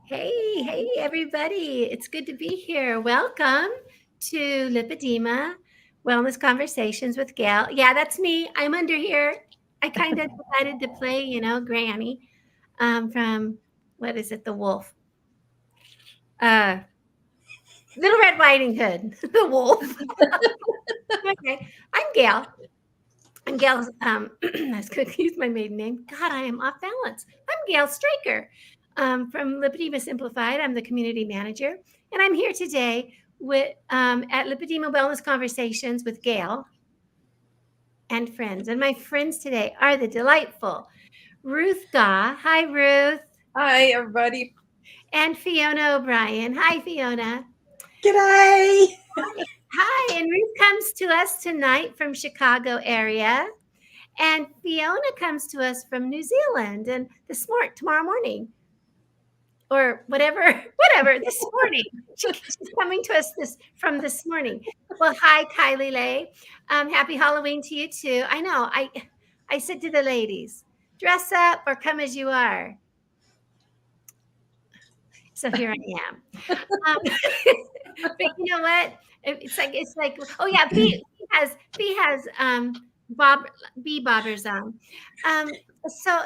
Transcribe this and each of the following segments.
Hey, everybody. It's good to be here. Welcome to Lipedema Wellness Conversations with Gail. Yeah, that's me. I'm under here. I kind of decided to play, Granny from, what is it, The Wolf? Uh, Little Red Riding Hood, The Wolf. Okay, I'm Gail. I'm Gail. I was going to use my maiden name. God, I am off balance. I'm Gail Straker from Lipedema Simplified. I'm the community manager, and I'm here today with at Lipedema Wellness Conversations with Gail and friends. And my friends today are the delightful Ruth Gaw. Hi, Ruth. Hi, everybody. And Fiona O'Brien. Hi, Fiona. G'day. Hi, and Ruth comes to us tonight from Chicago area. And Fiona comes to us from New Zealand and tomorrow morning or whatever this morning. She's coming to us from this morning. Well, hi, Kylie Lay. Happy Halloween to you too. I know. I said to the ladies, dress up or come as you are. So here I am. But you know what? It's like oh yeah, Fee has bee bobbers on. So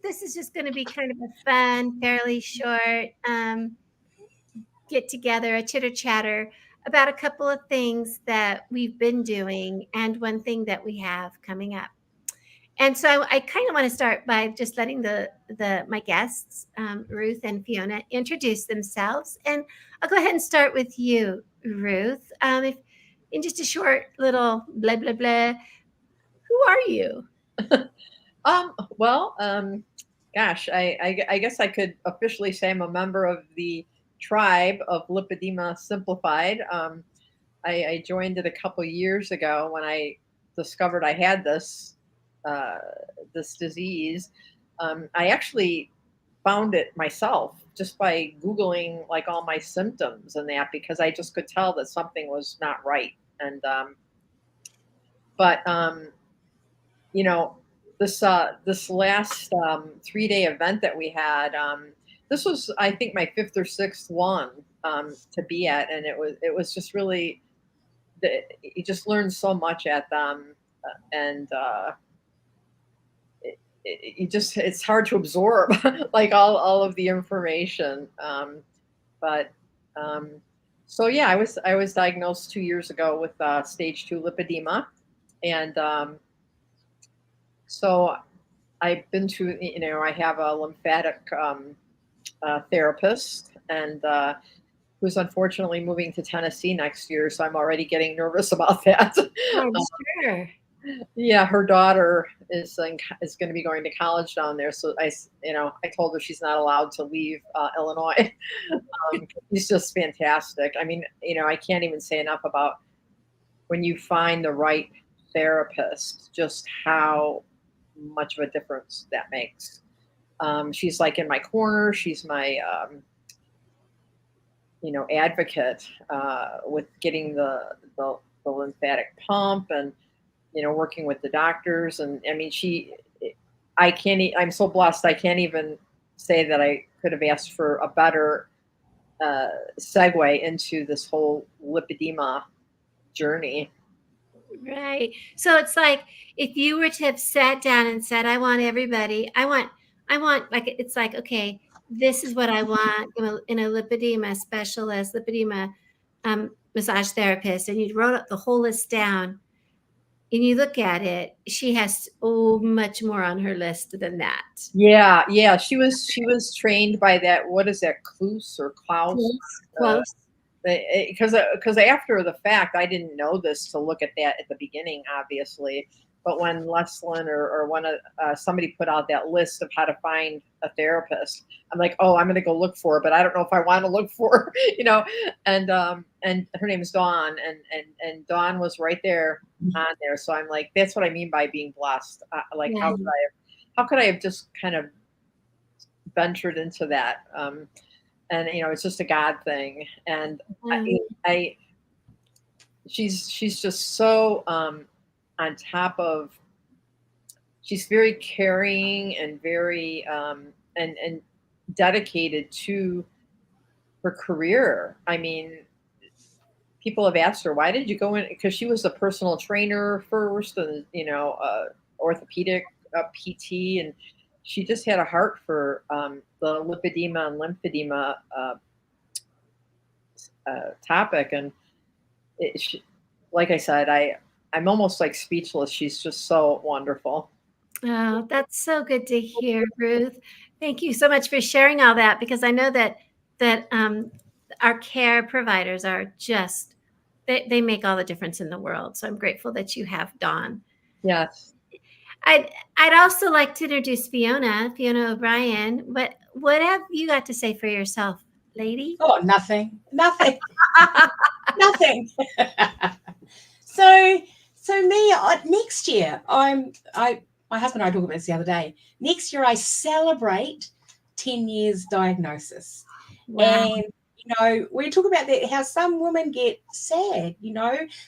this is just going to be kind of a fun, fairly short get together, a chitter chatter about a couple of things that we've been doing and one thing that we have coming up. And so I kind of want to start by just letting my guests, Ruth and Fiona, introduce themselves. And I'll go ahead and start with you, Ruth. If in just a short little blah blah blah, who are you? Well, gosh, I guess I could officially say I'm a member of the tribe of Lipedema Simplified. I joined it a couple years ago when I discovered I had this disease. I actually found it myself just by Googling like all my symptoms and that because I just could tell that something was not right. And but you know, this last 3-day event that we had, this was I think my fifth or sixth one to be at, and it was just really you just learned so much at them, and it's hard to absorb like all of the information. But so yeah, I was diagnosed 2 years ago with stage 2 lipedema, and so I've been to, I have a lymphatic therapist, and who's unfortunately moving to Tennessee next year. So I'm already getting nervous about that. I'm sure. Yeah, her daughter is going to be going to college down there. So I told her she's not allowed to leave Illinois. She's just fantastic. I mean, I can't even say enough about when you find the right therapist, just how much of a difference that makes. She's like in my corner. She's my, advocate with getting the lymphatic pump and, working with the doctors. And I mean, I'm so blessed. I can't even say that I could have asked for a better segue into this whole lipedema journey. Right. So it's like if you were to have sat down and said, I want, like, it's like, okay, this is what I want in a lipedema specialist, lipedema massage therapist. And you wrote up the whole list down and you look at it, she has much more on her list than that. Yeah. She was trained by that. What is that? Klaus or Klaus? Close. Because after the fact, I didn't know this to look at that at the beginning, obviously. But when Leslin or somebody put out that list of how to find a therapist, I'm like, oh, I'm going to go look for it, but I don't know if I want to look for her, And her name is Dawn, and Dawn was right there on there. So I'm like, that's what I mean by being blessed. Like, Yeah. how could I have just kind of ventured into that? And it's just a God thing. And she's just so on top of. She's very caring and very and dedicated to her career. I mean, people have asked her, why did you go in? Because she was a personal trainer first, and orthopedic PT, and she just had a heart for the lipedema and lymphedema topic. And she, like I said, I'm almost like speechless. She's just so wonderful. Oh, that's so good to hear, Ruth. Thank you so much for sharing all that, because I know that our care providers are just they make all the difference in the world. So I'm grateful that you have Dawn. Yes. I'd also like to introduce Fiona O'Brien. What have you got to say for yourself, lady? Oh, nothing. Nothing. So me, next year, my husband and I talked about this the other day. Next year, I celebrate 10 years diagnosis. Wow. And, we talk about that, how some women get sad,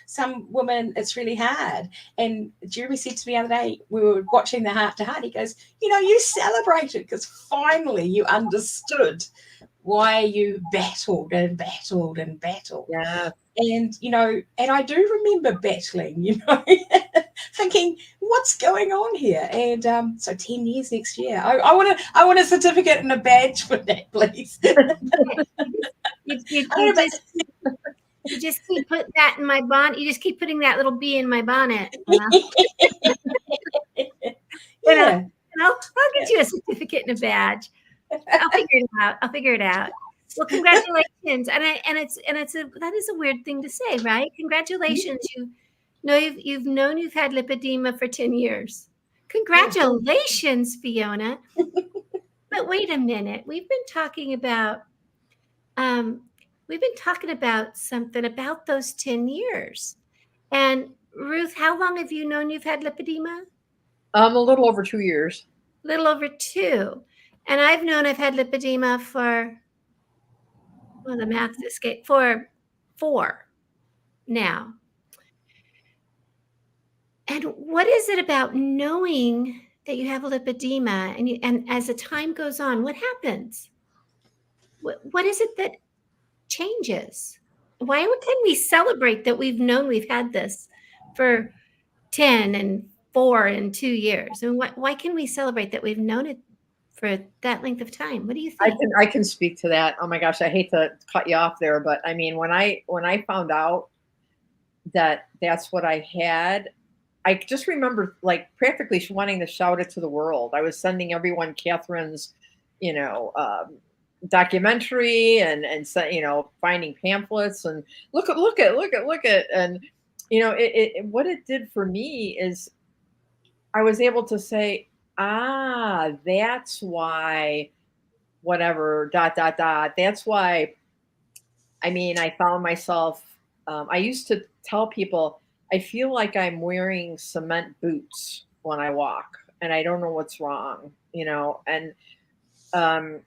some women, it's really hard. And Jeremy said to me the other day, we were watching the Heart to Heart, he goes, you celebrated because finally you understood why you battled and battled and battled. Yeah. And, and I do remember battling, thinking, what's going on here? And so 10 years next year. I want a certificate and a badge for that, please. You just keep putting that in my bonnet. You just keep putting that little bee in my bonnet. Yeah. I'll get you a certificate and a badge. I'll figure it out. Well, congratulations. That is a weird thing to say, right? Congratulations. You've known you've had lipedema for 10 years. Congratulations, Fiona. But wait a minute. We've been talking about something about those 10 years. And Ruth, how long have you known you've had lipedema? A little over 2 years. A little over 2. And I've known I've had lipedema for, the math escaped, for 4 now. And what is it about knowing that you have a lipedema, and as the time goes on, what happens? What is it that changes? Why can we celebrate that we've known we've had this for 10 and 4 and 2 years? And why can we celebrate that we've known it for that length of time? What do you think? I can speak to that. Oh my gosh, I hate to cut you off there, but I mean, when I found out that that's what I had, I just remember like practically wanting to shout it to the world. I was sending everyone Catherine's, you know, documentary and finding pamphlets and look at, and what it did for me is I was able to say, that's why whatever dot dot dot. That's why. I mean, I found myself. I used to tell people I feel like I'm wearing cement boots when I walk, and I don't know what's wrong. And um,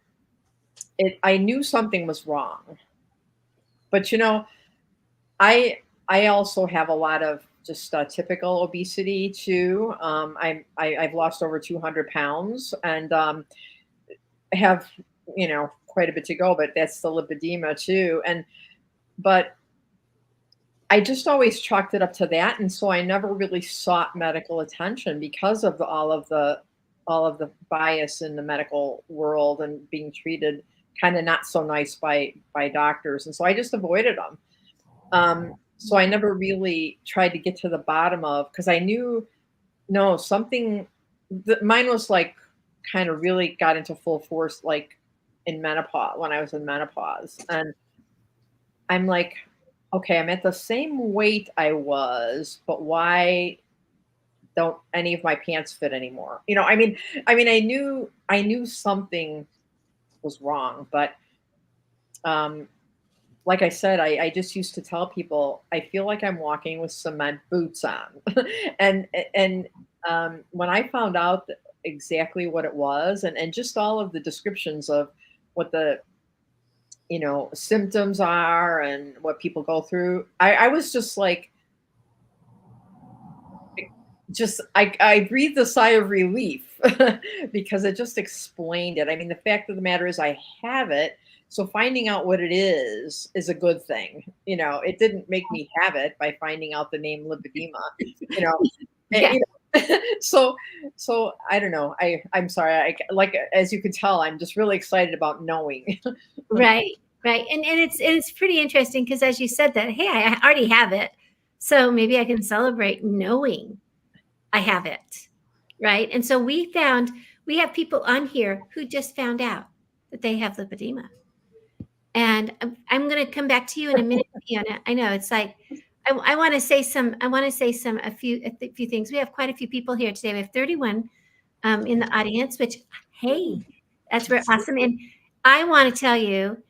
I knew something was wrong, but I also have a lot of just typical obesity too. I've lost over 200 pounds, and have quite a bit to go, but that's the lipedema too. But I just always chalked it up to that, and so I never really sought medical attention because of all of the bias in the medical world and being treated kind of not so nice by doctors, and so I just avoided them. So I never really tried to get to the bottom of, because I knew no something. Mine was like kind of really got into full force like in menopause, when I was in menopause, and I'm like, okay, I'm at the same weight I was, but why don't any of my pants fit anymore? I knew something was wrong, but um, like I said, I just used to tell people I feel like I'm walking with cement boots on, and when I found out exactly what it was, and just all of the descriptions of what the symptoms are and what people go through, I was just like I breathed a sigh of relief because it just explained it. I mean, the fact of the matter is I have it. So finding out what it is a good thing. You know, it didn't make me have it by finding out the name lipedema, you know. Yeah. You know, so I don't know. I'm sorry. Like, as you can tell, I'm just really excited about knowing. Right. And it's pretty interesting because as you said that, hey, I already have it. So maybe I can celebrate knowing I have it. Right. And so we have people on here who just found out that they have lipedema. And I'm going to come back to you in a minute, Fiona. I know it's like, I want to say a few things. We have quite a few people here today. We have 31 in the audience, which, hey, that's very awesome. And I want to tell you,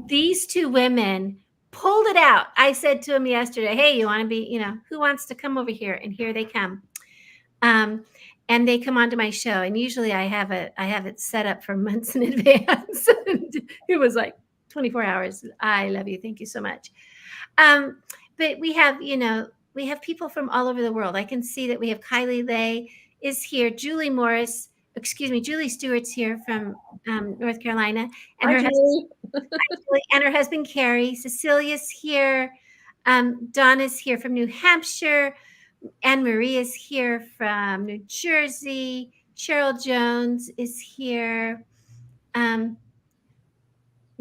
these two women pulled it out. I said to them yesterday, hey, you want to be, who wants to come over here? And here they come. And they come onto my show. And usually I have it set up for months in advance. It was like 24 hours. I love you. Thank you so much. But we have people from all over the world. I can see that we have Kylie Lay is here. Julie Stewart's here from North Carolina. And her husband, Carrie. Cecilia's here. Donna's here from New Hampshire. Anne Marie is here from New Jersey. Cheryl Jones is here.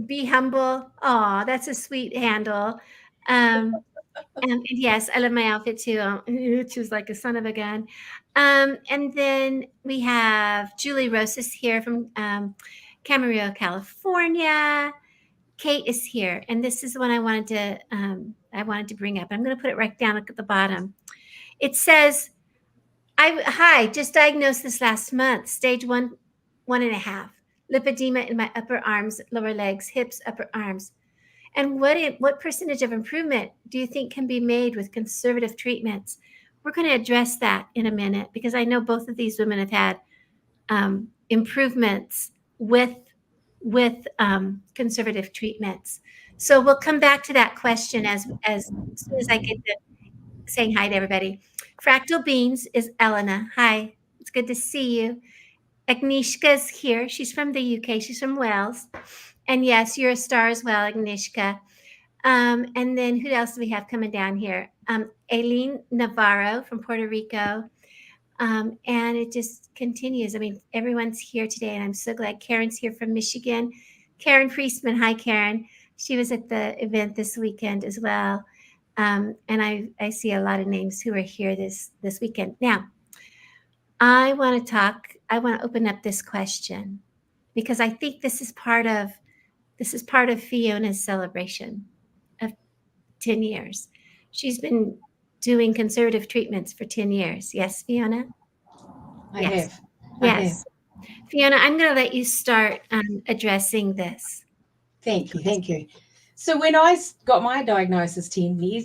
Be humble. Oh, that's a sweet handle. And yes, I love my outfit too. Which is like a son of a gun. And then we have Julie Rosas here from Camarillo, California. Kate is here, and this is the one I wanted to bring up. I'm going to put it right down at the bottom. It says, "Hi, just diagnosed this last month. Stage 1.5. Lipedema in my upper arms, lower legs, hips, upper arms. And what percentage of improvement do you think can be made with conservative treatments?" We're going to address that in a minute because I know both of these women have had improvements with conservative treatments. So we'll come back to that question as soon as I get to saying hi to everybody. Fractal Beans is Elena. Hi, it's good to see you. Agnieszka's here. She's from the UK. She's from Wales. And yes, you're a star as well, Agnieszka. And then who else do we have coming down here? Aileen Navarro from Puerto Rico. And it just continues. I mean, everyone's here today, and I'm so glad. Karen's here from Michigan. Karen Priestman. Hi, Karen. She was at the event this weekend as well. And I see a lot of names who are here this weekend. Now, I want to open up this question because I think this is part of Fiona's celebration of 10 years. She's been doing conservative treatments for 10 years. Yes, Fiona? I have. Yes. Fiona, I'm going to let you start addressing this. Thank you. So when I got my diagnosis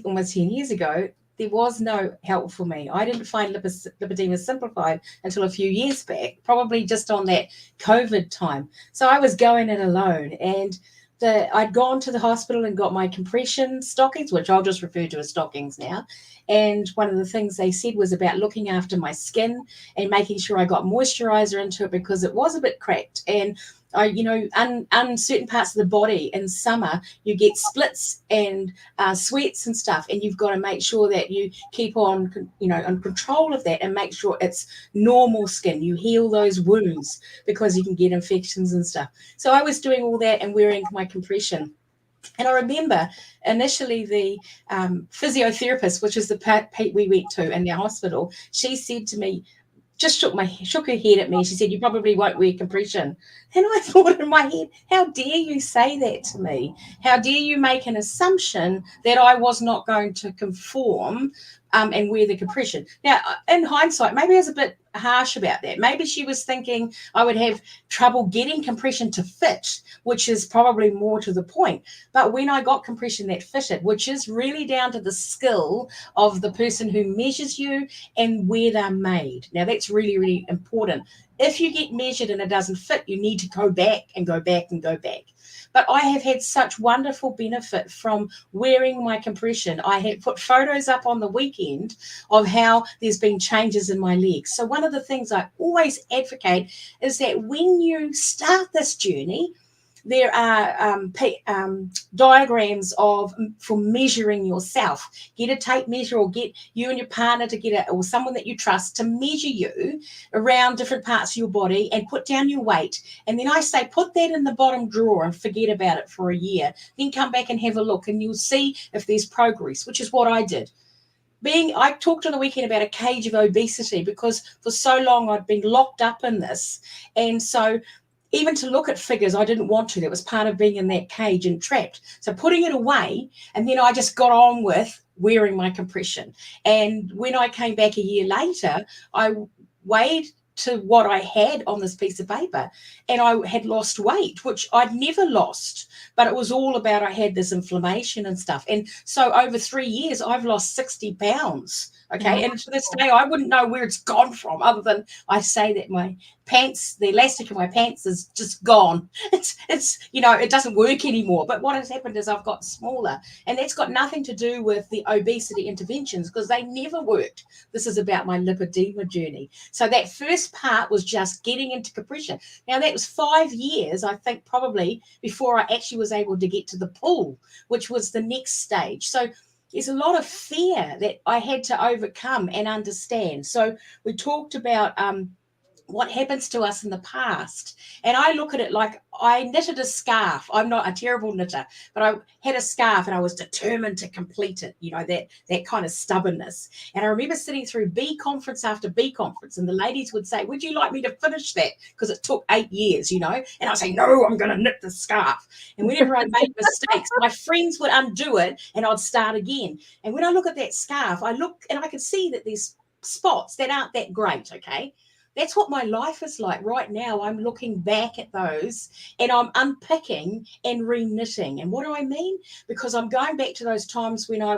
almost 10 years ago, there was no help for me. I didn't find lipedema simplified until a few years back, probably just on that COVID time. So I was going it alone, and I'd gone to the hospital and got my compression stockings, which I'll just refer to as stockings now. And one of the things they said was about looking after my skin and making sure I got moisturizer into it because it was a bit cracked. And on certain parts of the body in summer, you get splits and sweats and stuff, and you've got to make sure that you keep on control of that and make sure it's normal skin. You heal those wounds because you can get infections and stuff. So I was doing all that and wearing my compression. And I remember initially the physiotherapist, which is the part we went to in our hospital, she said to me, just shook her head at me. She said, "You probably won't wear compression." And I thought in my head, how dare you say that to me? How dare you make an assumption that I was not going to conform and wear the compression? Now, in hindsight, maybe I was a bit harsh about that. Maybe she was thinking I would have trouble getting compression to fit, which is probably more to the point. But when I got compression that fitted, which is really down to the skill of the person who measures you and where they're made. Now, that's really, really important. if you get measured and it doesn't fit, you need to go back and go back and go back. But I have had such wonderful benefit from wearing my compression. I had put photos up on the weekend of how there's been changes in my legs. So one of the things I always advocate is that when you start this journey, there are diagrams for measuring yourself. Get a tape measure, or get you and your partner to get or someone that you trust to measure you around different parts of your body and put down your weight. And then I say, put that in the bottom drawer and forget about it for a year. Then come back and have a look, and you'll see if there's progress, which is what I did. I talked on the weekend about a cage of obesity, because for so long I'd been locked up in this. And so even to look at figures, I didn't want to. That was part of being in that cage and trapped. So putting it away, and then I just got on with wearing my compression. And when I came back a year later, I weighed to what I had on this piece of paper, and I had lost weight, which I'd never lost, but it was all about I had this inflammation and stuff. And so over 3 years, I've lost 60 pounds. Okay. And to this day, I wouldn't know where it's gone from, other than I say that my pants, the elastic in my pants is just gone. It's it doesn't work anymore. But what has happened is I've got smaller, and that's got nothing to do with the obesity interventions, because they never worked. This is about my lipedema journey. So that first part was just getting into compression. Now that was 5 years, I think, probably before I actually was able to get to the pool, which was the next stage. So there's a lot of fear that I had to overcome and understand. So we talked about what happens to us in the past. And I look at it like I knitted a scarf. I'm not a terrible knitter, but I had a scarf and I was determined to complete it, that kind of stubbornness. And I remember sitting through B conference after B conference, and the ladies would say, would you like me to finish that? Because it took 8 years, And I'd say, no, I'm going to knit the scarf. And whenever I made mistakes, my friends would undo it and I'd start again. And when I look at that scarf, I look and I can see that there's spots that aren't that great, okay? That's what my life is like right now. I'm looking back at those and I'm unpicking and re-knitting. And what do I mean? Because I'm going back to those times when I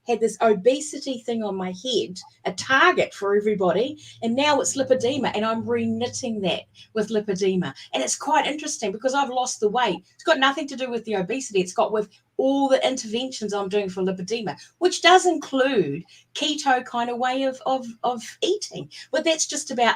had this obesity thing on my head, a target for everybody, and now it's lipedema, and I'm re-knitting that with lipedema. And it's quite interesting because I've lost the weight. It's got nothing to do with the obesity. It's got with all the interventions I'm doing for lipedema, which does include keto kind of way of eating. But that's just about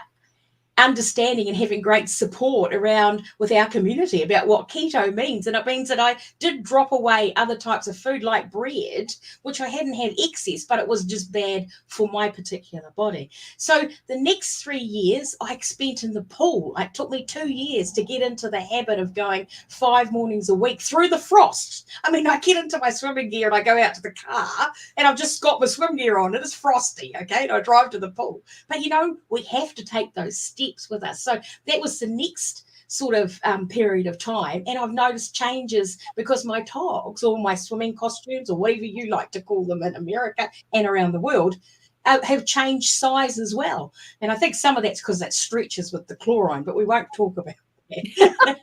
understanding and having great support around with our community about what keto means. And it means that I did drop away other types of food like bread, which I hadn't had excess, but it was just bad for my particular body. So the next 3 years I spent in the pool. It took me 2 years to get into the habit of going 5 mornings a week through the frost. I mean, I get into my swimming gear and I go out to the car and I've just got my swim gear on. It is frosty, okay? And I drive to the pool. But, we have to take those steps with us. So that was the next sort of period of time. And I've noticed changes because my togs, or my swimming costumes, or whatever you like to call them in America and around the world, have changed size as well. And I think some of that's because that stretches with the chlorine, but we won't talk about but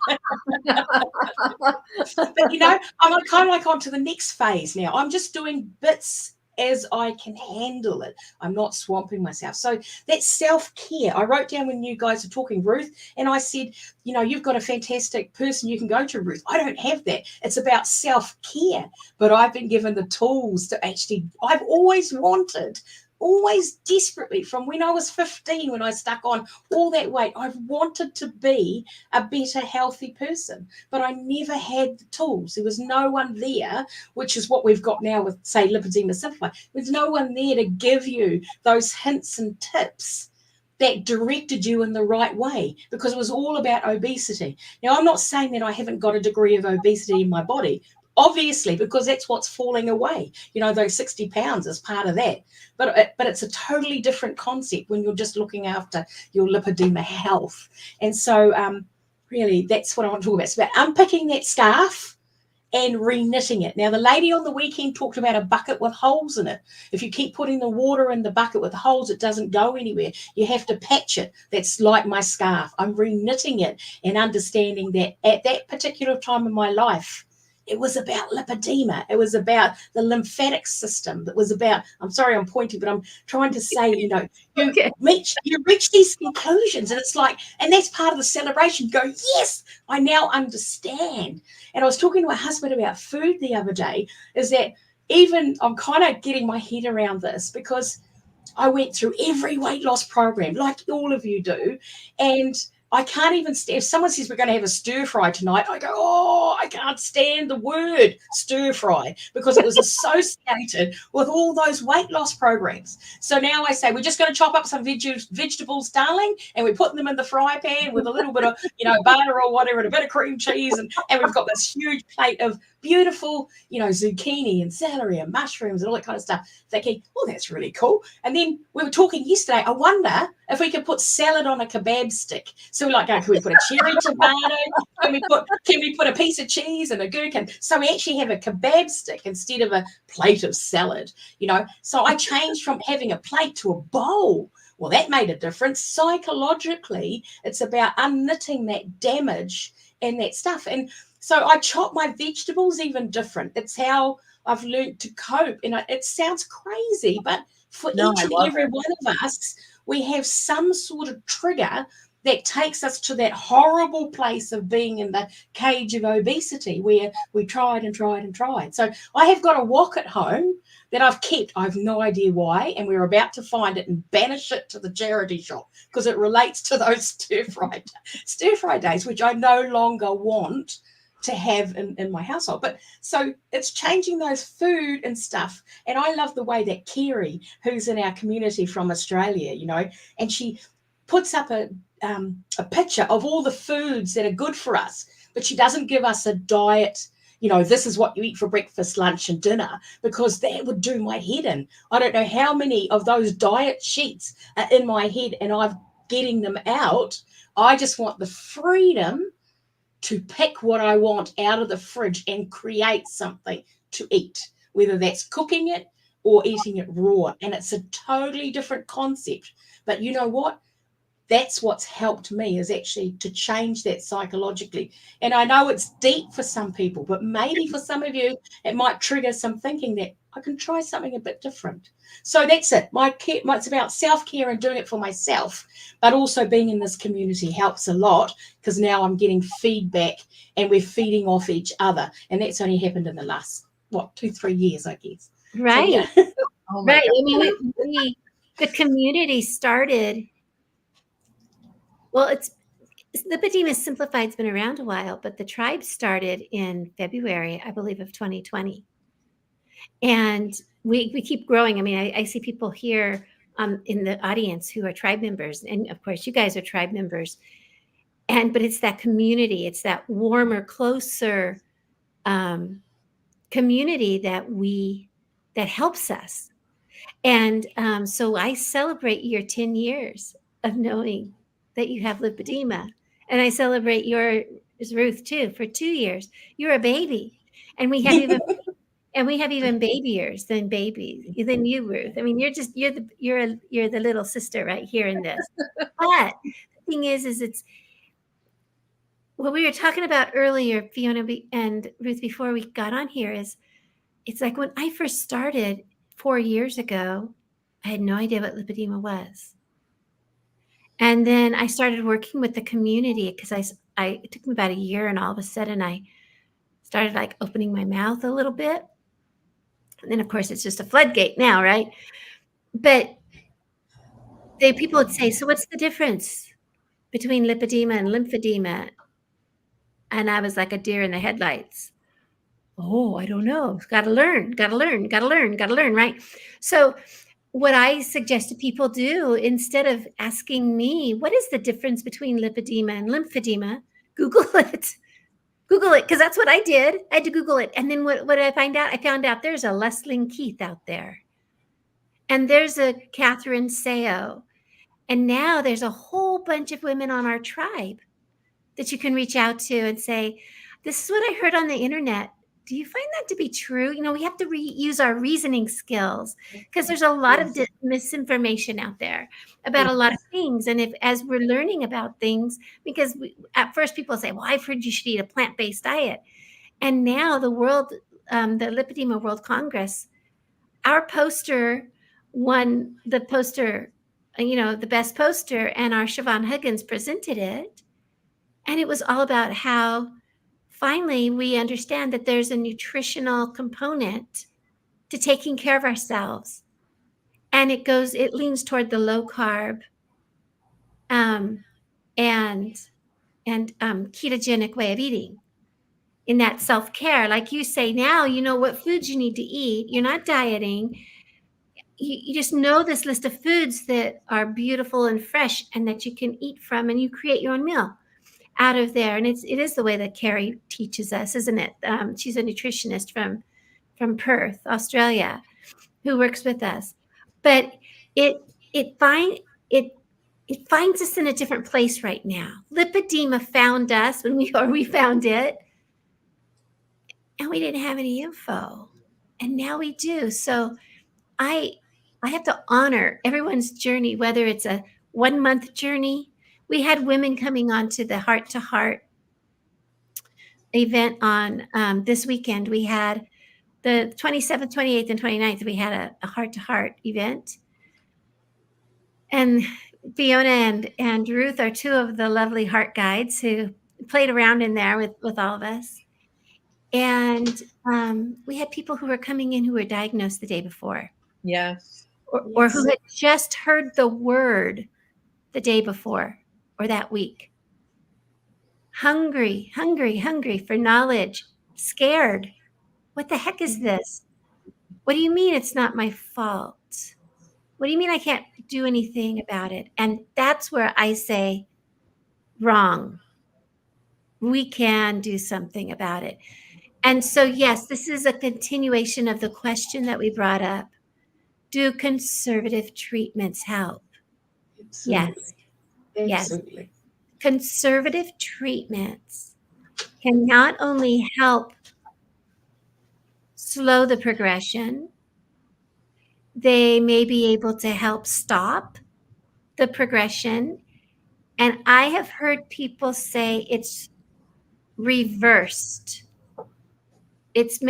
I'm kind of like on to the next phase now. I'm just doing bits as I can handle it. I'm not swamping myself. So that's self-care. I wrote down when you guys are talking, Ruth, and I said, you've got a fantastic person you can go to, Ruth. I don't have that. It's about self-care. But I've been given the tools to I've always wanted, always desperately, from when I was 15, when I stuck on all that weight, I've wanted to be a better, healthy person, but I never had the tools. There was no one there, which is what we've got now with, say, Lipedema Simplify. There's no one there to give you those hints and tips that directed you in the right way, because it was all about obesity. Now, I'm not saying that I haven't got a degree of obesity in my body, obviously, because that's what's falling away. Those 60 pounds is part of that. But it's a totally different concept when you're just looking after your lipedema health. And so really, that's what I want to talk about. It's about unpicking that scarf and re-knitting it. Now, the lady on the weekend talked about a bucket with holes in it. If you keep putting the water in the bucket with holes, it doesn't go anywhere. You have to patch it. That's like my scarf. I'm re-knitting it and understanding that at that particular time in my life, it was about lipedema. It was about the lymphatic system. That was about, I'm sorry I'm pointing, but I'm trying to say, you know, Okay. you reach these conclusions, and it's like, and that's part of the celebration. Go, yes, I now understand. And I was talking to my husband about food the other day, is that even I'm kind of getting my head around this, because I went through every weight loss program, like all of you do. And I can't even stand, if someone says we're going to have a stir fry tonight, I go, oh, I can't stand the word stir fry, because it was associated with all those weight loss programs. So now I say, we're just going to chop up some vegetables, darling, and we put them in the fry pan with a little bit of, you know, butter or whatever, and a bit of cream cheese. And we've got this huge plate of beautiful, you know, zucchini and celery and mushrooms and all that kind of stuff. Thinking, well, that's really cool. And then we were talking yesterday, I wonder if we could put salad on a kebab stick. So we're like, oh, can we put a cherry tomato? Can we put a piece of cheese and a gherkin? So we actually have a kebab stick instead of a plate of salad, you know. So I changed from having a plate to a bowl. Well, that made a difference. Psychologically, it's about unknitting that damage and that stuff. And so I chop my vegetables even different. It's how I've learned to cope. And it sounds crazy, but for each and every one of us, we have some sort of trigger that takes us to that horrible place of being in the cage of obesity, where we tried and tried and tried. So I have got a wok at home that I've kept. I have no idea why. And we're about to find it and banish it to the charity shop, because it relates to those stir-fry days, which I no longer want to have in my household. But so it's changing those food and stuff. And I love the way that Kerry, who's in our community from Australia, you know, and she puts up a picture of all the foods that are good for us, but she doesn't give us a diet, you know, this is what you eat for breakfast, lunch and dinner, because that would do my head in. I don't know how many of those diet sheets are in my head, and I'm getting them out. I just want the freedom to pick what I want out of the fridge and create something to eat, whether that's cooking it or eating it raw. And it's a totally different concept. But you know what? That's what's helped me, is actually to change that psychologically. And I know it's deep for some people, but maybe for some of you, it might trigger some thinking that I can try something a bit different. So that's it. It's about self-care and doing it for myself, but also being in this community helps a lot, because now I'm getting feedback and we're feeding off each other. And that's only happened in the last, 2-3 years, I guess. Right. So, yeah. Oh my Right. God. I mean, the community started, well, Lipedema Simplified's been around a while, but the tribe started in February, I believe, of 2020. And we keep growing. I mean, I see people here in the audience who are tribe members. And of course, you guys are tribe members. But it's that community. It's that warmer, closer community that helps us. And so I celebrate your 10 years of knowing that you have lipedema. And I celebrate yours, Ruth, too, for 2 years. You're a baby. And we have even babier than you, Ruth. I mean, you're the little sister right here in this. But the thing is it's what we were talking about earlier, Fiona and Ruth, before we got on here, is it's like when I first started 4 years ago, I had no idea what lipedema was. And then I started working with the community, because it took me about a year, and all of a sudden I started like opening my mouth a little bit. And then of course it's just a floodgate now, right? But people would say, so what's the difference between lipedema and lymphedema? And I was like a deer in the headlights. Oh, I don't know. Got to learn, right? So what I suggest to people do, instead of asking me, what is the difference between lipedema and lymphedema? Google it, because that's what I did. I had to Google it. And then what did I find out? I found out there's a Leslie Keith out there. And there's a Catherine Seo. And now there's a whole bunch of women on our tribe that you can reach out to and say, this is what I heard on the internet. Do you find that to be true? You know, we have to use our reasoning skills, because there's a lot of misinformation out there about a lot of things. And as we're learning about things, because at first people say, well, I've heard you should eat a plant-based diet. And now the Lipedema World Congress, our poster won the poster, the best poster, and our Siobhan Huggins presented it. And it was all about how finally we understand that there's a nutritional component to taking care of ourselves. And it leans toward the low carb and ketogenic way of eating. In that self-care, like you say, now you know what foods you need to eat. You're not dieting. You just know this list of foods that are beautiful and fresh and that you can eat from, and you create your own meal out of there. And it is the way that Carrie teaches us, isn't it? She's a nutritionist from Perth, Australia, who works with us. But it finds us in a different place right now. Lipedema found us we found it, and we didn't have any info, and now we do. So I have to honor everyone's journey, whether it's a 1-month journey. We had women coming on to the Heart to Heart event on this weekend. We had the 27th, 28th, and 29th. We had a Heart to Heart event. And Fiona and Ruth are two of the lovely heart guides who played around in there with all of us. And we had people who were coming in who were diagnosed the day before. Yes. Or who had just heard the word the day before or that week. Hungry for knowledge, scared. What the heck is this? What do you mean it's not my fault? What do you mean I can't do anything about it? And that's where I say, wrong. We can do something about it. And so, yes, this is a continuation of the question that we brought up. Do conservative treatments help? Absolutely. Yes. Absolutely. Yes. Conservative treatments can not only help slow the progression, they may be able to help stop the progression. And I have heard people say it's reversed. It's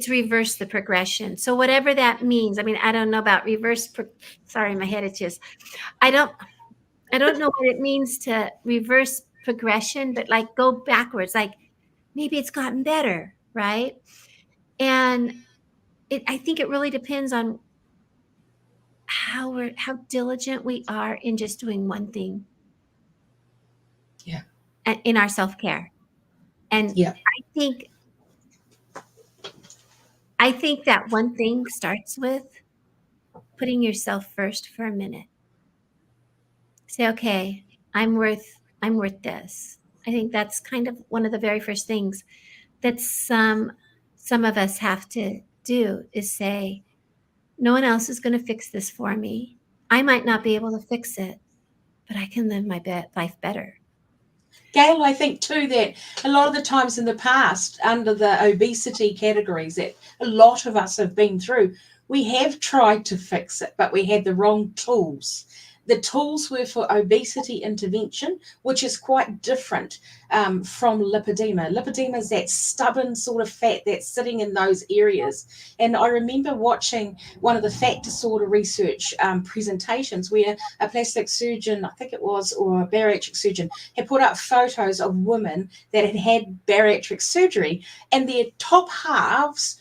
reversed the progression. So whatever that means, I mean, I don't know about sorry, my head itches. I don't know what it means to reverse progression, but like go backwards, like maybe it's gotten better, right? And I think it really depends on how diligent we are in just doing one thing. Yeah. In our self-care. And yeah. I think that one thing starts with putting yourself first for a minute. Say, okay, I'm worth this. I think that's kind of one of the very first things that some of us have to do is say, no one else is going to fix this for me. I might not be able to fix it, but I can live my life better. Gail, I think too that a lot of the times in the past, under the obesity categories that a lot of us have been through, we have tried to fix it, but we had the wrong tools. The tools were for obesity intervention, which is quite different from lipedema. Lipedema is that stubborn sort of fat that's sitting in those areas. And I remember watching one of the fat disorder research presentations where a plastic surgeon, I think it was, or a bariatric surgeon, had put up photos of women that had had bariatric surgery, and their top halves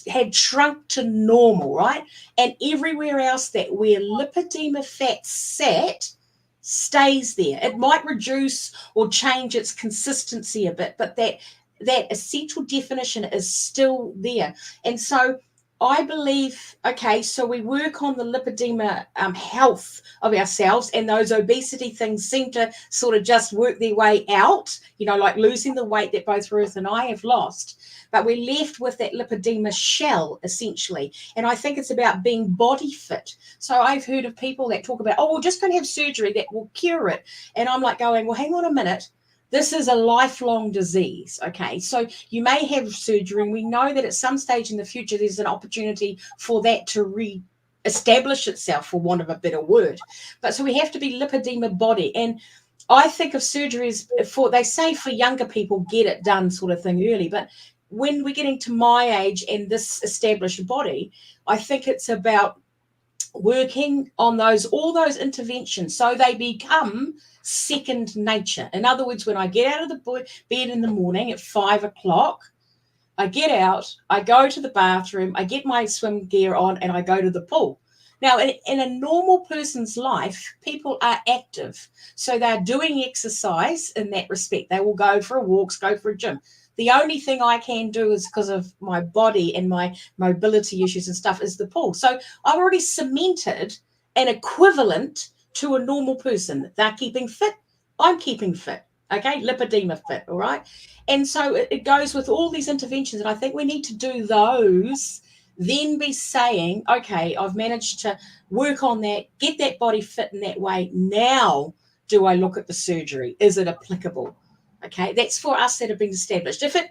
had shrunk to normal, right? And everywhere else that where lipedema fat sat stays there. It might reduce or change its consistency a bit, but that essential definition is still there. And so I believe, okay, so we work on the lipedema health of ourselves, and those obesity things seem to sort of just work their way out, like losing the weight that both Ruth and I have lost. But we're left with that lipedema shell, essentially. And I think it's about being body fit. So I've heard of people that talk about, we're just going to have surgery that will cure it. And I'm like going, well, hang on a minute. This is a lifelong disease, okay? So you may have surgery, and we know that at some stage in the future, there's an opportunity for that to re-establish itself, for want of a better word. But so we have to be lipedema body. And I think of surgery as they say for younger people, get it done sort of thing early. But when we're getting to my age and this established body, I think it's about working on all those interventions so they become second nature. In other words, when I get out of the bed in the morning at 5 o'clock, I get out, I go to the bathroom, I get my swim gear on, and I go to the pool. Now, in a normal person's life, people are active. So they're doing exercise in that respect. They will go for walks, go for a gym. The only thing I can do is because of my body and my mobility issues and stuff is the pool. So I've already cemented an equivalent to a normal person. They're keeping fit. I'm keeping fit. Okay, lipedema fit, all right? And so it goes with all these interventions. And I think we need to do those, then be saying, okay, I've managed to work on that, get that body fit in that way. Now, do I look at the surgery? Is it applicable? Okay, that's for us that have been established. If it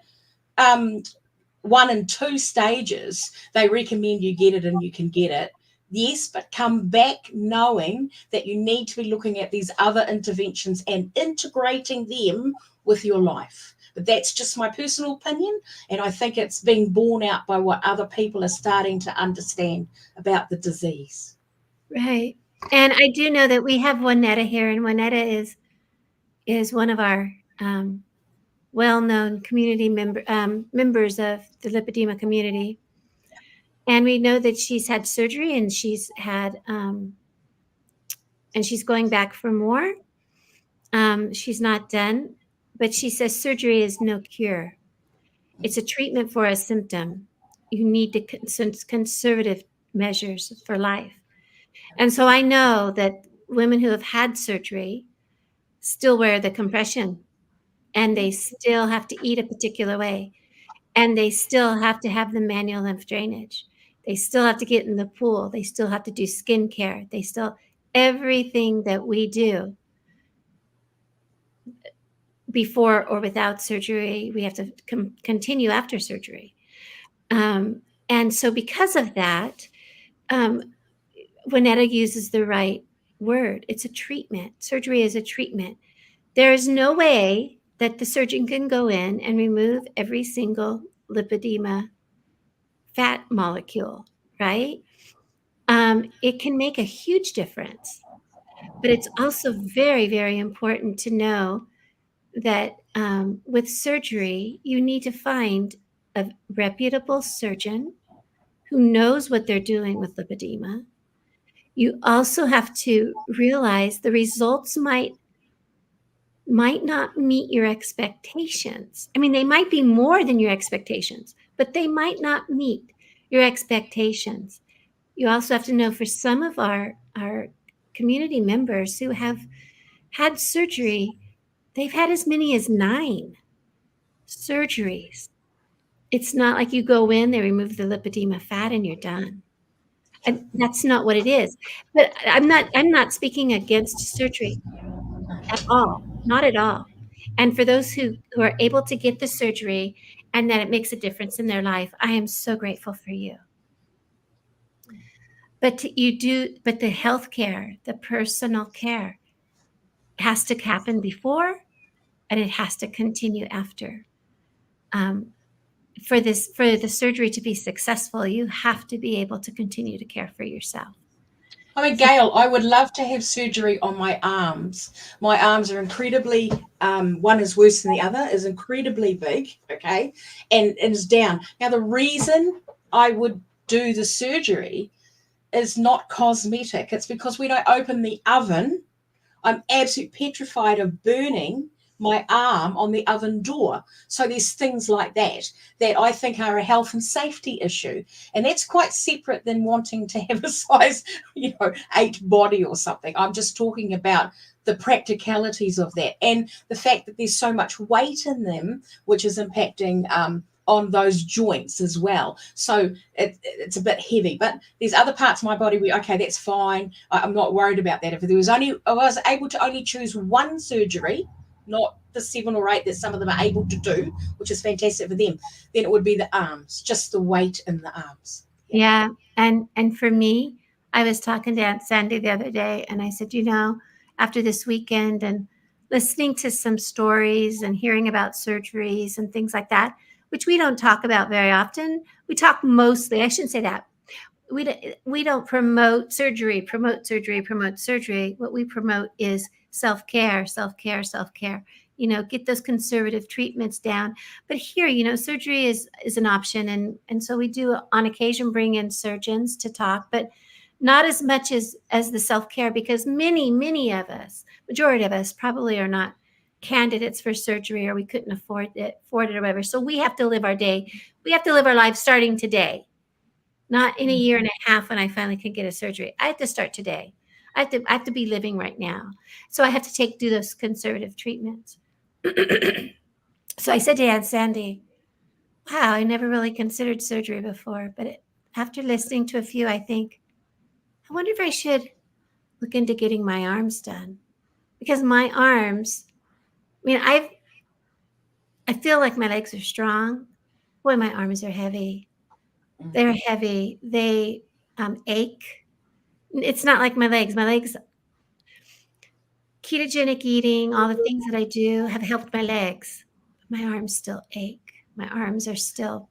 1 and 2 stages, they recommend you get it and you can get it. Yes, but come back knowing that you need to be looking at these other interventions and integrating them with your life. But that's just my personal opinion, and I think it's being borne out by what other people are starting to understand about the disease. Right. And I do know that we have Juanetta here, and Juanetta is one of our well-known community members of the lipedema community. And we know that she's had surgery, and she's had and she's going back for more. She's not done, but she says surgery is no cure. It's a treatment for a symptom. You need conservative measures for life. And so I know that women who have had surgery still wear the compression, and they still have to eat a particular way, and they still have to have the manual lymph drainage. They still have to get in the pool. They still have to do skincare. Everything that we do before or without surgery, we have to continue after surgery. And so because of that, Juanetta uses the right word. It's a treatment. Surgery is a treatment. There is no way that the surgeon can go in and remove every single lipedema fat molecule, right? It can make a huge difference. But it's also very, very important to know that with surgery, you need to find a reputable surgeon who knows what they're doing with lipedema. You also have to realize the results might not meet your expectations. I mean, they might be more than your expectations, but they might not meet your expectations. You also have to know for some of our community members who have had surgery, they've had as many as 9 surgeries. It's not like you go in, they remove the lipedema fat, and you're done. And that's not what it is. But I'm not speaking against surgery at all, not at all. And for those who are able to get the surgery and that it makes a difference in their life, I am so grateful for you. But the healthcare, the personal care has to happen before, and it has to continue after. For the surgery to be successful, you have to be able to continue to care for yourself. I mean, Gail, I would love to have surgery on my arms. My arms are incredibly, one is worse than the other, is incredibly big, okay, and is down. Now, the reason I would do the surgery is not cosmetic. It's because when I open the oven, I'm absolutely petrified of burning my arm on the oven door. So there's things like that I think are a health and safety issue. And that's quite separate than wanting to have a size, 8 body or something. I'm just talking about the practicalities of that and the fact that there's so much weight in them, which is impacting on those joints as well. So it's a bit heavy, but there's other parts of my body where, okay, that's fine. I'm not worried about that. If I was able to only choose one surgery, not the 7 or 8 that some of them are able to do, which is fantastic for them, then it would be the arms, just the weight in the arms. Yeah. And for me, I was talking to Aunt Sandy the other day, and I said, after this weekend, and listening to some stories and hearing about surgeries and things like that, which we don't talk about very often. We talk mostly, I shouldn't say that. We don't promote surgery. What we promote is self-care. Get those conservative treatments down. But here, surgery is an option, and so we do on occasion bring in surgeons to talk, but not as much as the self-care, because many of us, majority of us, probably are not candidates for surgery, or we couldn't afford it or whatever. So we have to live our day. We have to live our life starting today, not in a year and a half when I finally can get a surgery. I have to start today. I have to be living right now. So I have to do those conservative treatments. So I said to Aunt Sandy, wow, I never really considered surgery before, but after listening to a few, I think, I wonder if I should look into getting my arms done. Because my arms, I feel like my legs are strong. Boy, my arms are heavy. They're heavy. They ache. It's not like my legs. My legs, ketogenic eating, all the things that I do have helped my legs. My arms still ache. My arms are still,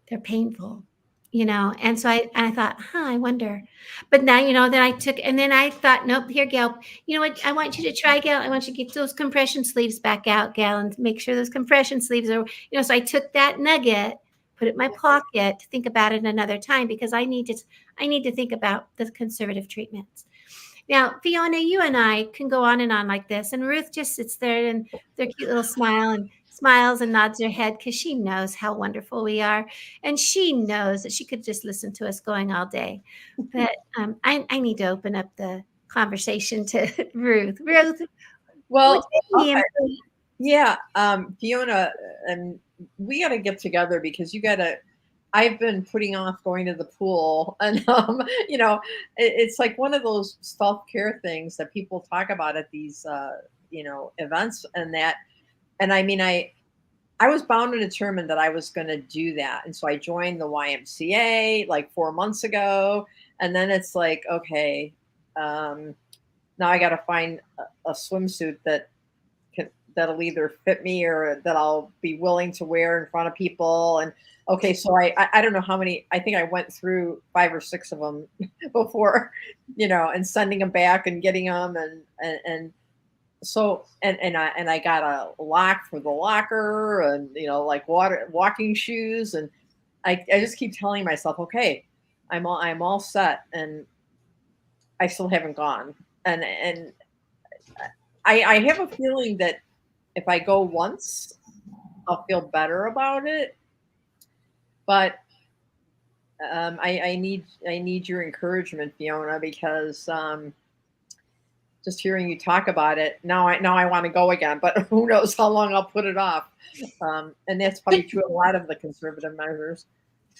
they're painful, And so I thought, I wonder. But now, then I thought, nope, here, Gail, you know what? I want you to try, Gail. I want you to get those compression sleeves back out, Gail, and make sure those compression sleeves are, so I took that nugget, put it in my pocket to think about it another time, because I need to think about the conservative treatments. Now, Fiona, you and I can go on and on like this, and Ruth just sits there and their cute little smiles and nods her head, because she knows how wonderful we are, and she knows that she could just listen to us going all day. But I need to open up the conversation to Ruth. Ruth, Well, okay. Yeah, Fiona, and we got to get together, because I've been putting off going to the pool, and it's like one of those self-care things that people talk about at these events, and I was bound and determined that I was going to do that, and so I joined the YMCA like 4 months ago, and then it's like, okay, now I got to find a swimsuit that'll either fit me or that I'll be willing to wear in front of people. And okay, so I don't know how many, I think I went through 5 or 6 of them before, and sending them back and getting them. And so, and I got a lock for the locker, and, like walking shoes. And I just keep telling myself, okay, I'm all set. And I still haven't gone. And I have a feeling that if I go once, I'll feel better about it. But I need your encouragement, Fiona, because just hearing you talk about it now I want to go again. But who knows how long I'll put it off? And that's probably true of a lot of the conservative measures.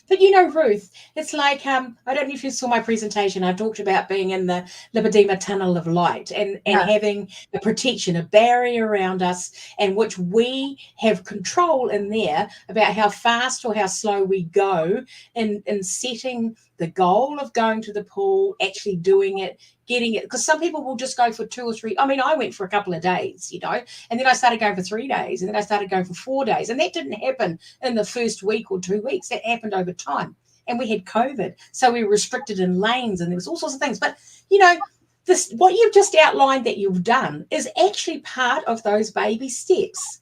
But Ruth, it's like, I don't know if you saw my presentation. I talked about being in the Lipedema tunnel of light and having a protection, a barrier around us, and which we have control in there about how fast or how slow we go in setting the goal of going to the pool, actually doing it, getting it. Because some people will just go for 2 or 3. I went for a couple of days, and then I started going for 3 days, and then I started going for 4 days. And that didn't happen in the first week or 2 weeks. That happened over time. And we had COVID. So we were restricted in lanes, and there was all sorts of things. But, this, what you've just outlined that you've done is actually part of those baby steps.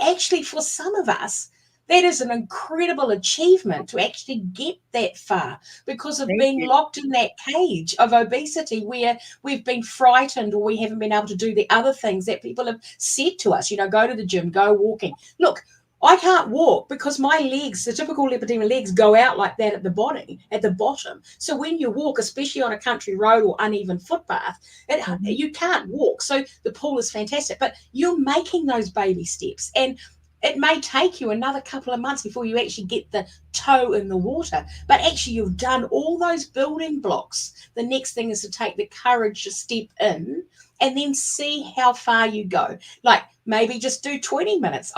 Actually, for some of us, that is an incredible achievement to actually get that far, because of being locked in that cage of obesity where we've been frightened, or we haven't been able to do the other things that people have said to us, go to the gym, go walking. Look, I can't walk because my legs, the typical lipedema legs, go out like that at the bottom. So when you walk, especially on a country road or uneven footpath, you can't walk. So the pool is fantastic, but you're making those baby steps, and it may take you another couple of months before you actually get the toe in the water, but actually you've done all those building blocks. The next thing is to take the courage to step in and then see how far you go. Like maybe just do 20 minutes.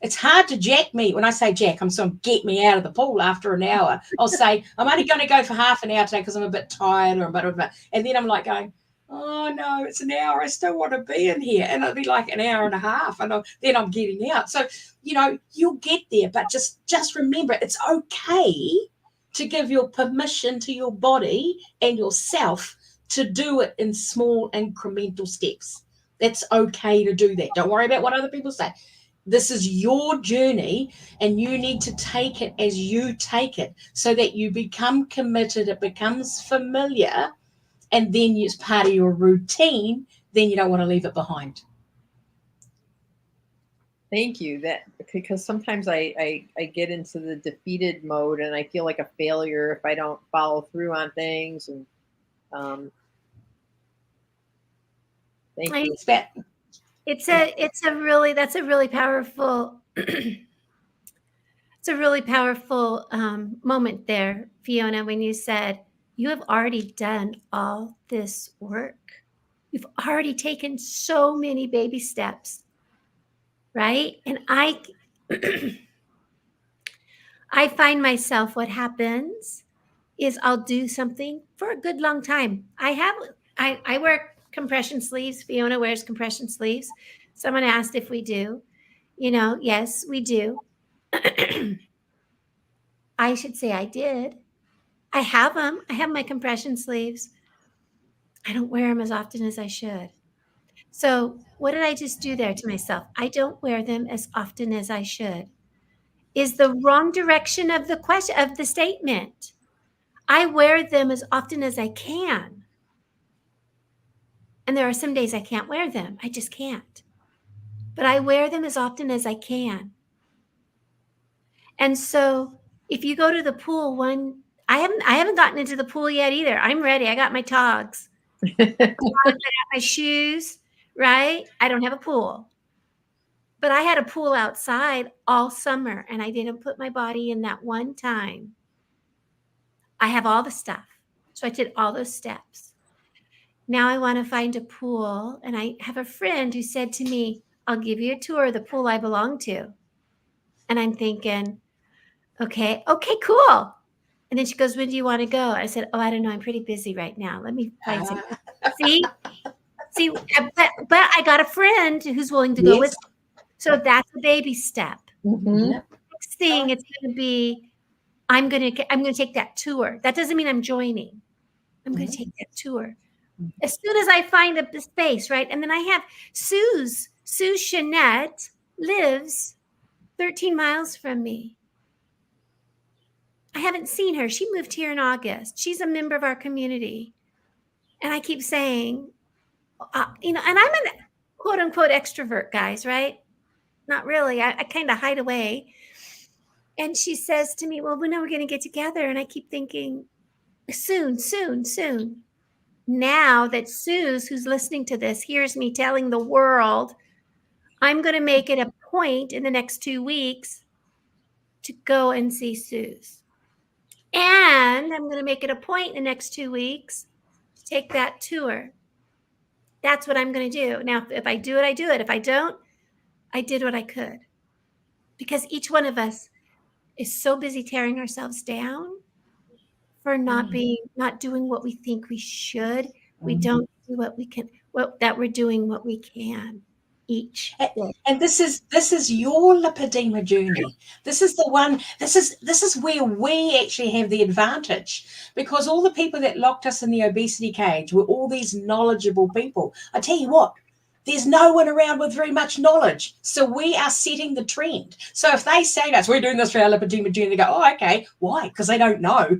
It's hard to jack me. When I say jack, I'm saying get me out of the pool after an hour. I'll say, I'm only going to go for half an hour today because I'm a bit tired, and then I'm like going, oh no, it's an hour. I still want to be in here. And it'll be like an hour and a half. And then I'm getting out. So, you'll get there. But just remember, it's okay to give your permission to your body and yourself to do it in small incremental steps. That's okay to do that. Don't worry about what other people say. This is your journey, and you need to take it as you take it so that you become committed. It becomes familiar, and then it's part of your routine. Then you don't want to leave it behind. Thank you. That because sometimes I get into the defeated mode and I feel like a failure if I don't follow through on things. And thank you. That's a really powerful it's a really powerful moment there, Fiona, when you said you have already done all this work. You've already taken so many baby steps, right? And I find myself, what happens is I'll do something for a good long time. I wear compression sleeves. Fiona wears compression sleeves. Someone asked if we do. Yes, we do. I should say I did. I have them. I have my compression sleeves. I don't wear them as often as I should. So what did I just do there to myself? I don't wear them as often as I should. Is the wrong direction of the question of the statement. I wear them as often as I can. And there are some days I can't wear them. I just can't. But I wear them as often as I can. And so if you go to the pool I haven't gotten into the pool yet either. I'm ready. I got my togs. I got my shoes, right? I don't have a pool. But I had a pool outside all summer and I didn't put my body in that one time. I have all the stuff. So I did all those steps. Now I want to find a pool. And I have a friend who said to me, I'll give you a tour of the pool I belong to. And I'm thinking, okay, cool. And then she goes, when do you want to go? I said, I don't know. I'm pretty busy right now. Let me find some. See, but I got a friend who's willing to go with me. So that's a baby step. Mm-hmm. Next thing it's going to be, I'm going to take that tour. That doesn't mean I'm joining. I'm going to take that tour. As soon as I find the space, right? And then I have Sue Chanette lives 13 miles from me. I haven't seen her. She moved here in August. She's a member of our community. And I keep saying, and I'm an quote unquote extrovert, guys, right? Not really. I kind of hide away. And she says to me, well, when are we going to get together? And I keep thinking, soon. Now that Suze, who's listening to this, hears me telling the world, I'm going to make it a point in the next 2 weeks to go and see Suze. And I'm going to make it a point in the next 2 weeks to take that tour. That's what I'm going to do. Now, if I do it, I do it. If I don't, I did what I could. Because each one of us is so busy tearing ourselves down for not doing what we think we should. We don't do what we can, that we're doing what we can each day. And this is your lipedema journey. This is the one, this is where we actually have the advantage, because all the people that locked us in the obesity cage were all these knowledgeable people. I tell you what, there's no one around with very much knowledge. So we are setting the trend. So if they say to us, we're doing this for our lipedema journey, they go, oh, okay. Why? Because they don't know.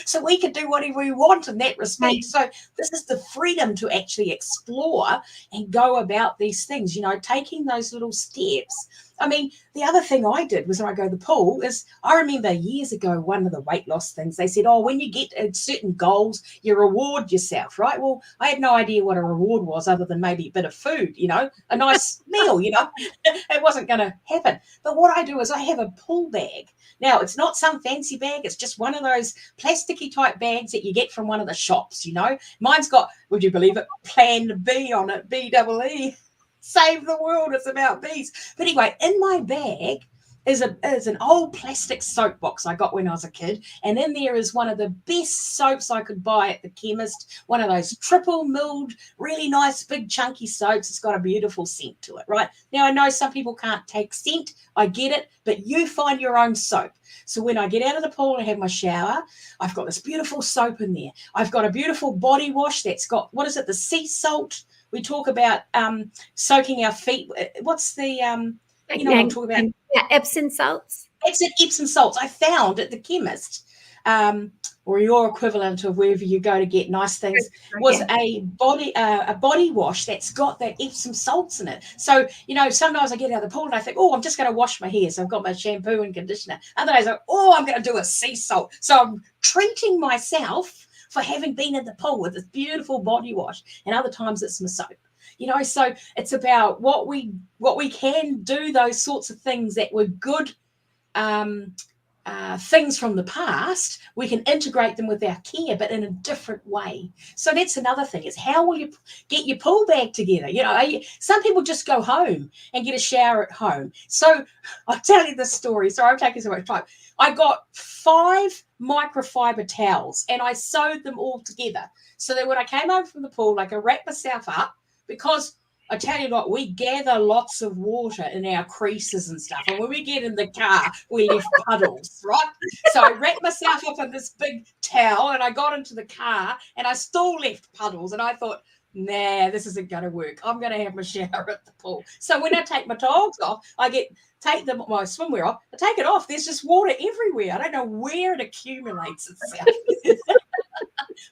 So we can do whatever we want in that respect. So this is the freedom to actually explore and go about these things, taking those little steps. I mean, the other thing I did was when I go to the pool is I remember years ago, one of the weight loss things, they said, when you get certain goals, you reward yourself, right? Well, I had no idea what a reward was other than maybe a bit of food, a nice meal, it wasn't going to happen. But what I do is I have a pool bag. Now, it's not some fancy bag. It's just one of those plasticky type bags that you get from one of the shops, Mine's got, would you believe it, Plan B on it, B-double-E. Save the world, it's about bees. But anyway, in my bag, is an old plastic soap box I got when I was a kid, and in there is one of the best soaps I could buy at the chemist, one of those triple milled, really nice big chunky soaps. It's got a beautiful scent to it, right? Now I know some people can't take scent, I get it, but you find your own soap. So when I get out of the pool and have my shower, I've got this beautiful soap in there. I've got a beautiful body wash that's got, what is it, the sea salt. We talk about soaking our feet. What's the I'm talking about. Yeah, Epsom salts. It's an Epsom salts I found at the chemist, or your equivalent of wherever you go to get nice things, was a body wash that's got that Epsom salts in it. So, sometimes I get out of the pool and I think, oh, I'm just going to wash my hair. So I've got my shampoo and conditioner. Other days, I'm going to do a sea salt. So I'm treating myself for having been in the pool with this beautiful body wash. And other times it's my soap. So it's about what we can do, those sorts of things that were good things from the past. We can integrate them with our care, but in a different way. So that's another thing, is how will you get your pool bag together? Some people just go home and get a shower at home. So I'll tell you this story. Sorry, I'm taking so much time. I got 5 microfiber towels and I sewed them all together so that when I came home from the pool, I could wrap myself up, because I tell you what, we gather lots of water in our creases and stuff. And when we get in the car, we leave puddles, right? So I wrapped myself up in this big towel and I got into the car and I still left puddles. And I thought, nah, this isn't going to work. I'm going to have my shower at the pool. So when I take my togs off, my swimwear off, I take it off. There's just water everywhere. I don't know where it accumulates itself.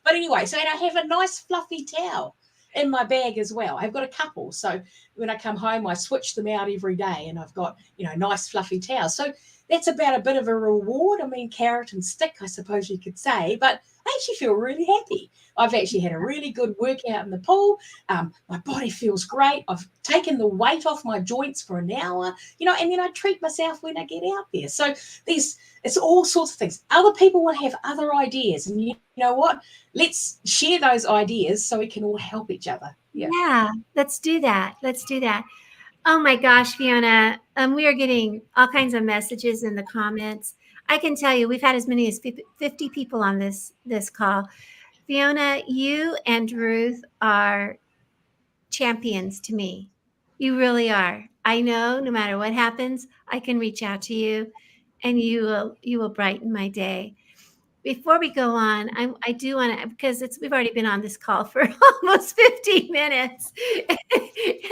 But anyway, so and I have a nice fluffy towel in my bag as well. I've got a couple. So when I come home, I switch them out every day and I've got, nice fluffy towels. So that's about a bit of a reward. I mean, carrot and stick, I suppose you could say, but I actually feel really happy. I've actually had a really good workout in the pool. My body feels great. I've taken the weight off my joints for an hour, and then I treat myself when I get out there. So it's all sorts of things. Other people will have other ideas, and you know what? Let's share those ideas so we can all help each other. Yeah, let's do that. Oh my gosh, Fiona, we are getting all kinds of messages in the comments. I can tell you, we've had as many as 50 people on this call. Fiona, you and Ruth are champions to me. You really are. I know no matter what happens, I can reach out to you and you will brighten my day. Before we go on, I do want to, because we've already been on this call for almost 15 minutes.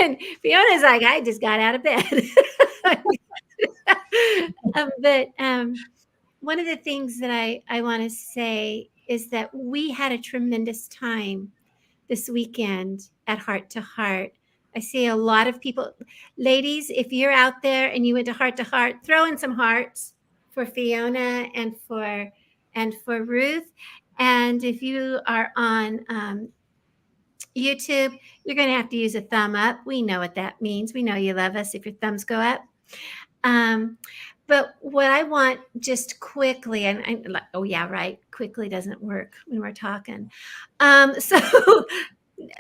And Fiona's like, I just got out of bed. But one of the things that I want to say is that we had a tremendous time this weekend at Heart to Heart. I see a lot of people. Ladies, if you're out there and you went to Heart, throw in some hearts for Fiona and for Ruth. And if you are on YouTube, you're going to have to use a thumb up. We know what that means. We know you love us if your thumbs go up. But what I want just quickly, and I'm like, oh yeah, right. Quickly doesn't work when we're talking. So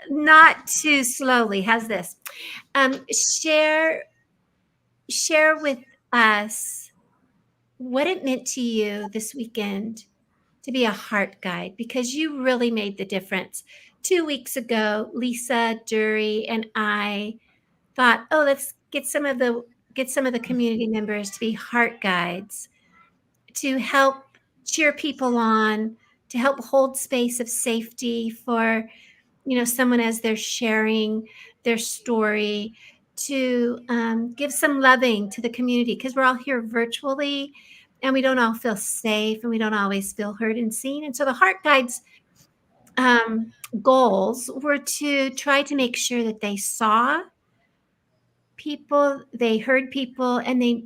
not too slowly. How's this? Share with us what it meant to you this weekend to be a heart guide, because you really made the difference. 2 weeks ago, Lisa, Dury, and I thought, oh, let's get some of the community members to be heart guides, to help cheer people on, to help hold space of safety for, someone as they're sharing their story, to give some loving to the community, because we're all here virtually and we don't all feel safe and we don't always feel heard and seen. And so the heart guides goals were to try to make sure that they saw people, they heard people, and they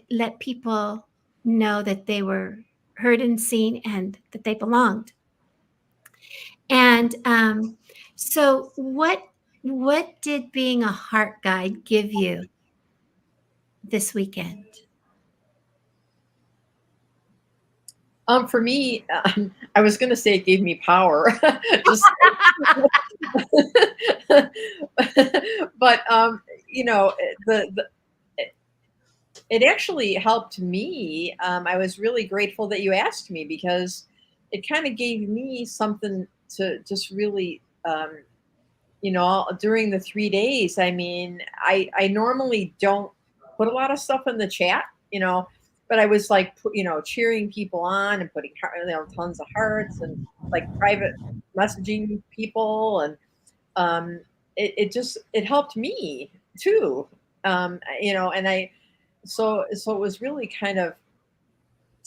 let people know that they were heard and seen and that they belonged. And so what did being a heart guide give you this weekend? For me, I was going to say it gave me power. But the it actually helped me. I was really grateful that you asked me because it kind of gave me something to just really, during the 3 days. I mean, I normally don't put a lot of stuff in the chat, but I was like, cheering people on and putting tons of hearts and like private messaging people. And it helped me too. And so it was really kind of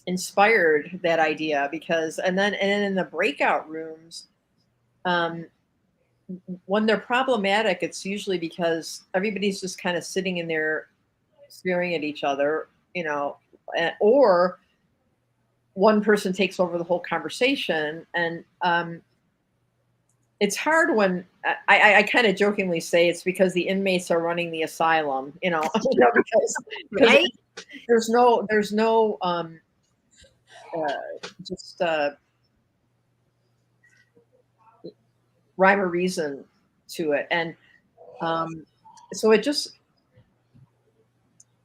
inspired that idea because and then in the breakout rooms, um, when they're problematic, it's usually because everybody's just kind of sitting in there staring at each other, or one person takes over the whole conversation. And it's hard when I kind of jokingly say it's because the inmates are running the asylum, because Right? there's no just rhyme or reason to it. And so it just,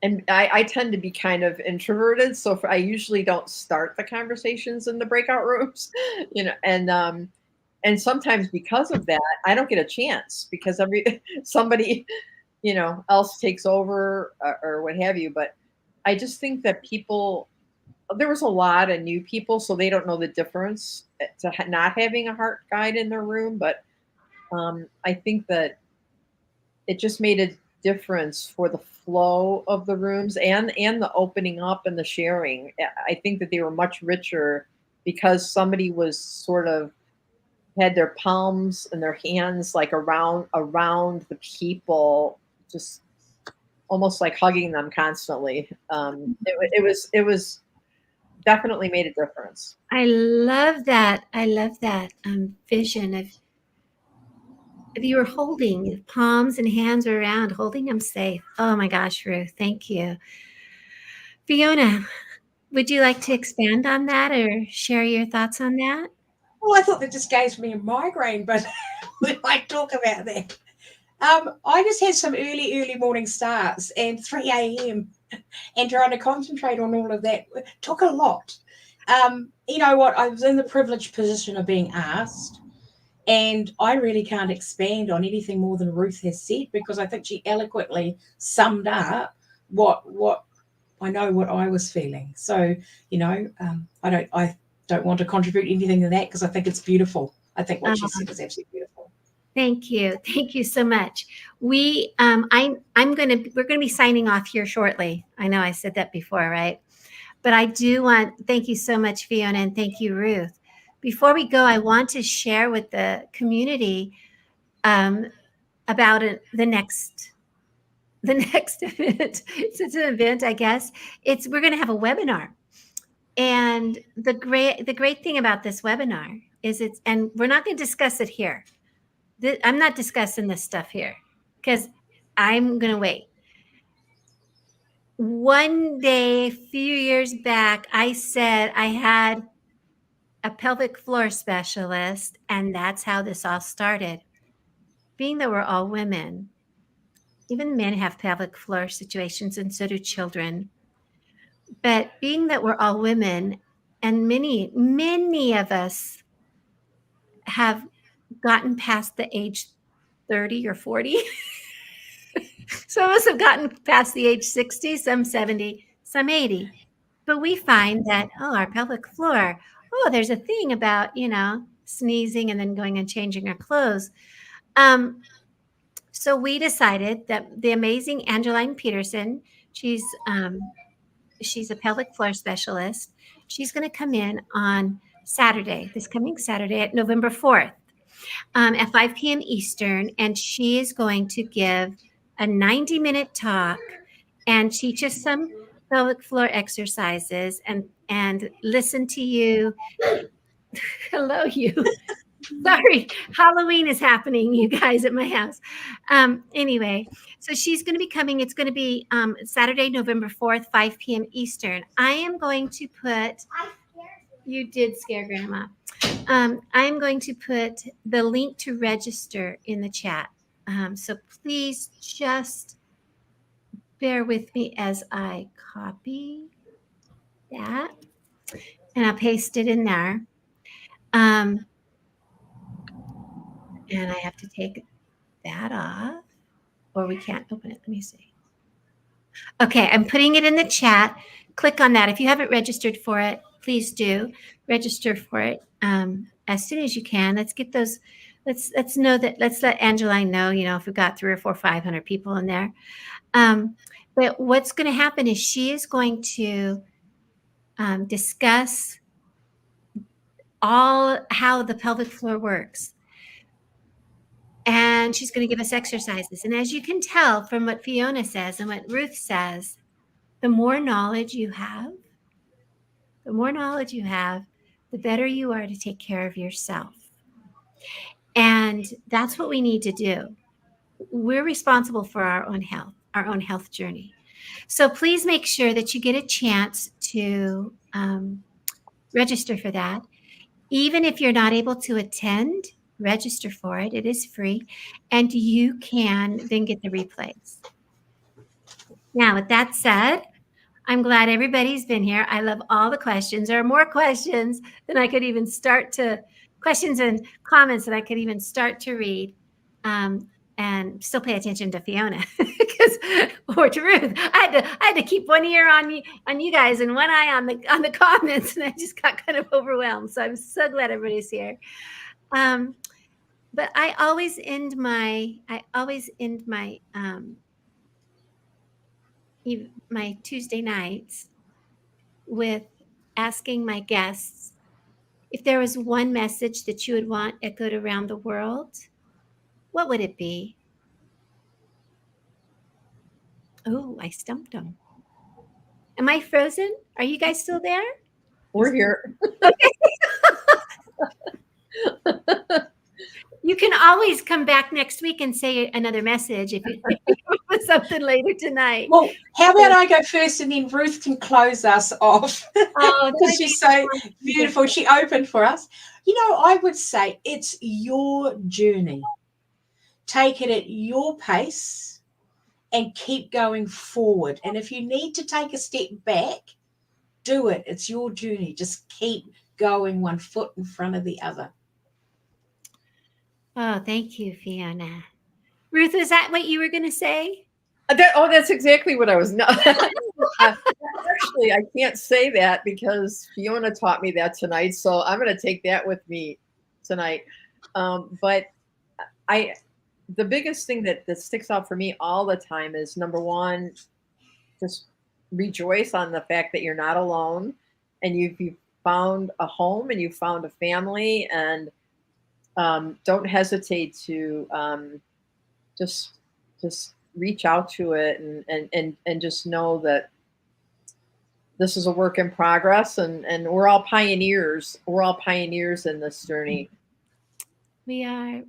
and I tend to be kind of introverted, so I usually don't start the conversations in the breakout rooms, and sometimes because of that, I don't get a chance because somebody, else takes over, or what have you. But I just think that there was a lot of new people, so they don't know the difference to not having a heart guide in their room. But I think that it just made a difference for the flow of the rooms and the opening up and the sharing. I think that they were much richer because somebody was sort of had their palms and their hands like around the people, just almost like hugging them constantly. It was definitely made a difference. I love that. I love that vision of you were holding palms and hands were around, holding them safe. Oh my gosh, Ruth, thank you. Fiona, would you like to expand on that or share your thoughts on that? Well, I thought that just gave me a migraine, but we might talk about that. I just had some early morning starts and 3 a.m. and trying to concentrate on all of that took a lot. You know what? I was in the privileged position of being asked, and I really can't expand on anything more than Ruth has said because I think she eloquently summed up what I know what I was feeling. So I don't want to contribute anything to that because I think it's beautiful. I think what she said was absolutely beautiful. Thank you. Thank you so much. We're going to be signing off here shortly. I know I said that before, right? But I do thank you so much, Fiona, and thank you, Ruth. Before we go, I want to share with the community about the next event. It's an event, I guess. We're going to have a webinar. And the great thing about this webinar is and we're not going to discuss it here. I'm not discussing this stuff here because I'm going to wait. One day, a few years back, I said I had a pelvic floor specialist, and that's how this all started. Being that we're all women, even men have pelvic floor situations, and so do children. But being that we're all women, and many of us have gotten past the age 30 or 40. Some of us have gotten past the age 60, some 70, some 80. But we find that, our pelvic floor, there's a thing about, sneezing and then going and changing our clothes. So we decided that the amazing Angeline Petersen, she's a pelvic floor specialist. She's going to come in on this coming Saturday at November 4th at 5 p.m. Eastern, and she is going to give a 90-minute talk and teach us some pelvic floor exercises and listen to you. Hello, you. Sorry, Halloween is happening, you guys, at my house. Anyway, so she's going to be coming. It's going to be Saturday, November 4th, 5 p.m. Eastern. I am going to put. You did scare Grandma. I'm going to put the link to register in the chat. So please just bear with me as I copy that and I'll paste it in there. And I have to take that off, or we can't open it. Let me see. Okay, I'm putting it in the chat. Click on that. If you haven't registered for it, please do register for it as soon as you can. Let's get those. Let's know that. Let's let Angeline know. If we've got 300 or 400, 500 people in there. But what's going to happen is she is going to discuss all how the pelvic floor works. And she's going to give us exercises. And as you can tell from what Fiona says and what Ruth says, the more knowledge you have, the better you are to take care of yourself. And that's what we need to do. We're responsible for our own health journey. So please make sure that you get a chance to register for that. Even if you're not able to attend, register for it. It is free. And you can then get the replays. Now, with that said, I'm glad everybody's been here. I love all the questions. There are more questions than I could even questions and comments that I could even start to read. And still pay attention to Fiona or to Ruth. I had to keep one ear on you guys and one eye on the comments, and I just got kind of overwhelmed. So I'm so glad everybody's here. But I always end my my Tuesday nights with asking my guests if there was one message that you would want echoed around the world, what would it be? Oh, I stumped them. Am I frozen? Are you guys still there? We're here. Okay. You can always come back next week and say another message if you put something later tonight. Well, how about I go first and then Ruth can close us off? Oh, because she's so beautiful. She opened for us. I would say it's your journey. Take it at your pace and keep going forward. And if you need to take a step back, do it. It's your journey. Just keep going one foot in front of the other. Oh, thank you, Fiona. Ruth, is that what you were going to say? That's exactly what I was. Actually, I can't say that because Fiona taught me that tonight. So I'm going to take that with me tonight. But the biggest thing that sticks out for me all the time is, number one, just rejoice on the fact that you're not alone, and you've found a home and you found a family, and don't hesitate to just reach out to it and just know that this is a work in progress, and we're all pioneers. We're all pioneers in this journey. We are.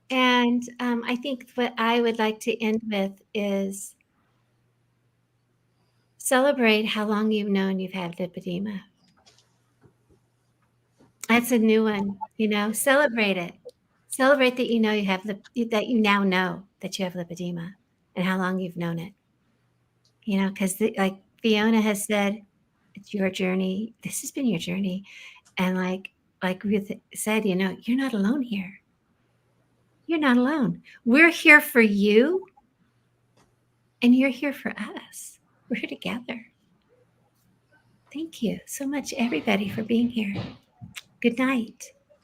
And I think what I would like to end with is celebrate how long you've known you've had lipedema. That's a new one, celebrate it. Celebrate that that you now know that you have lipedema and how long you've known it. Because like Fiona has said, it's your journey. This has been your journey. And like Ruth said, you're not alone here. You're not alone. We're here for you, and you're here for us. We're here together. Thank you so much, everybody, for being here. Good night.